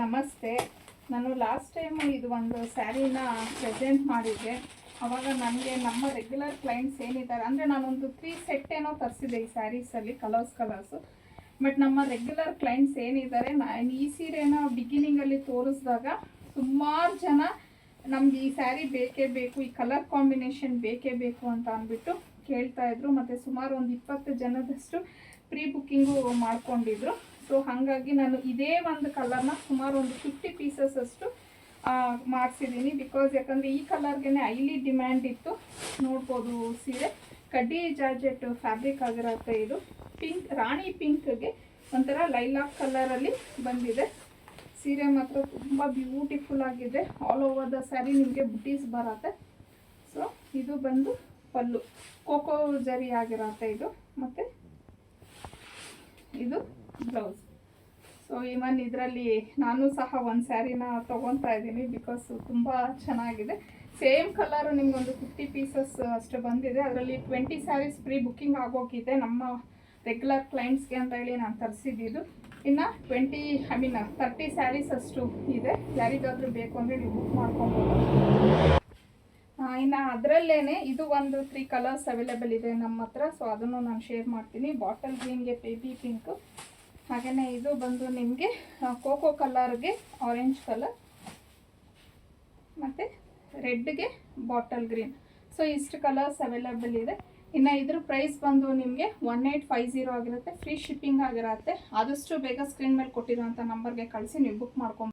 ನಮಸ್ತೆ. ನಾನು last time ಇದು ಒಂದು ಸ್ಯಾರಿನ ಪ್ರೆಸೆಂಟ್ ಮಾಡಿದ್ದೆ. ಆವಾಗ ನನಗೆ ನಮ್ಮ ರೆಗ್ಯುಲರ್ ಕ್ಲೈಂಟ್ಸ್ ಏನಿದ್ದಾರೆ ಅಂದರೆ ನಾನೊಂದು 3 ಸೆಟ್ ಏನೋ ತರಿಸಿದೆ ಈ ಸ್ಯಾರೀಸಲ್ಲಿ ಕಲರ್ಸು. ಬಟ್ ನಮ್ಮ ರೆಗ್ಯುಲರ್ ಕ್ಲೈಂಟ್ಸ್ ಏನಿದ್ದಾರೆ, ನಾನು ಈ ಸೀರೆನ ಬಿಗಿನಿಂಗಲ್ಲಿ ತೋರಿಸಿದಾಗ ಸುಮಾರು ಜನ ನಮ್ಗೆ ಈ ಸ್ಯಾರಿ ಬೇಕೇ ಬೇಕು, ಈ ಕಲರ್ ಕಾಂಬಿನೇಷನ್ ಬೇಕೇ ಬೇಕು ಅಂತ ಅಂದ್ಬಿಟ್ಟು ಕೇಳ್ತಾಯಿದ್ರು. ಮತ್ತು ಸುಮಾರು ಒಂದು 20 ಜನದಷ್ಟು ಪ್ರೀ ಬುಕ್ಕಿಂಗು ಮಾಡ್ಕೊಂಡಿದ್ರು. ಸೊ ಹಾಗಾಗಿ ನಾನು ಇದೇ ಒಂದು ಕಲರ್ನ ಸುಮಾರು ಒಂದು 50 ಪೀಸಸ್ ಅಷ್ಟು ಮಾಡಿಸಿದ್ದೀನಿ. ಯಾಕಂದರೆ ಈ ಕಲರ್ಗೆ ಹೈಲಿ ಡಿಮ್ಯಾಂಡ್ ಇತ್ತು. ನೋಡ್ಬೋದು, ಸೀರೆ ಕಡ್ಡಿ ಜಾರ್ಜೆಟ್ ಫ್ಯಾಬ್ರಿಕ್ ಆಗಿರುತ್ತೆ. ಇದು ಪಿಂಕ್, ರಾಣಿ ಪಿಂಕ್ಗೆ ಒಂಥರ ಲೈಲಾಕ್ ಕಲರಲ್ಲಿ ಬಂದಿದೆ. ಸೀರೆ ಮಾತ್ರ ತುಂಬ ಬ್ಯೂಟಿಫುಲ್ ಆಗಿದೆ. ಆಲ್ ಓವರ್ ದ ಸ್ಯಾರಿ ನಿಮಗೆ ಬುಟೀಸ್ ಬರುತ್ತೆ. ಸೊ ಇದು ಬಂದು ಪಲ್ಲು, ಕೋಕೋ ಜರಿ ಆಗಿರುತ್ತೆ ಇದು. ಮತ್ತು ಇದು ಬ್ಲೌಸ್. ಸೊ ಇವನ್ ಇದರಲ್ಲಿ ನಾನು ಸಹ ಒಂದು ಸ್ಯಾರಿನ ತೊಗೊತಾ ಇದ್ದೀನಿ, ಬಿಕಾಸ್ ತುಂಬ ಚೆನ್ನಾಗಿದೆ. ಸೇಮ್ ಕಲರು ನಿಮ್ಗೊಂದು 50 ಪೀಸಸ್ ಅಷ್ಟು ಬಂದಿದೆ. ಅದರಲ್ಲಿ 20 ಸ್ಯಾರೀಸ್ ಪ್ರೀ ಬುಕ್ಕಿಂಗ್ ಆಗೋಗಿದೆ ನಮ್ಮ ರೆಗ್ಯುಲರ್ ಕ್ಲೈಂಟ್ಸ್ಗೆ ಅಂತ ಹೇಳಿ ನಾನು ತರಿಸಿದ್ದು. ಇನ್ನು 30 ಸ್ಯಾರೀಸ್ ಅಷ್ಟು ಇದೆ. ಯಾರಿಗಾದರೂ ಬೇಕು ಅಂದರೆ ನೀವು ಬುಕ್ ಮಾಡ್ಕೊಬೋದು. ಇನ್ನು ಅದರಲ್ಲೇ ಇದು ಒಂದು 3 ಕಲರ್ಸ್ ಅವೈಲೇಬಲ್ ಇದೆ ನಮ್ಮ ಹತ್ರ. ಸೊ ಅದನ್ನು ನಾನು ಶೇರ್ ಮಾಡ್ತೀನಿ. ಬಾಟಲ್ ಗ್ರೀನ್ಗೆ ಬೇಬಿ ಪಿಂಕು, ಹಾಗೆಯೇ ಇದು ಬಂದು ನಿಮಗೆ ಕೋಕೋ ಕಲರ್ಗೆ ಆರೆಂಜ್ ಕಲರ್, ಮತ್ತು ರೆಡ್ಗೆ ಬಾಟಲ್ ಗ್ರೀನ್. ಸೊ ಇಷ್ಟು ಕಲರ್ಸ್ ಅವೈಲೇಬಲ್ ಇದೆ. ಇನ್ನು ಇದ್ರ ಪ್ರೈಸ್ ಬಂದು ನಿಮಗೆ 1850 ಆಗಿರುತ್ತೆ. ಫ್ರೀ ಶಿಪ್ಪಿಂಗ್ ಆಗಿರುತ್ತೆ. ಆದಷ್ಟು ಬೇಗ ಸ್ಕ್ರೀನ್ ಮೇಲೆ ಕೊಟ್ಟಿರೋಂಥ ನಂಬರ್ಗೆ ಕಳಿಸಿ ನೀವು ಬುಕ್ ಮಾಡ್ಕೊಂಡು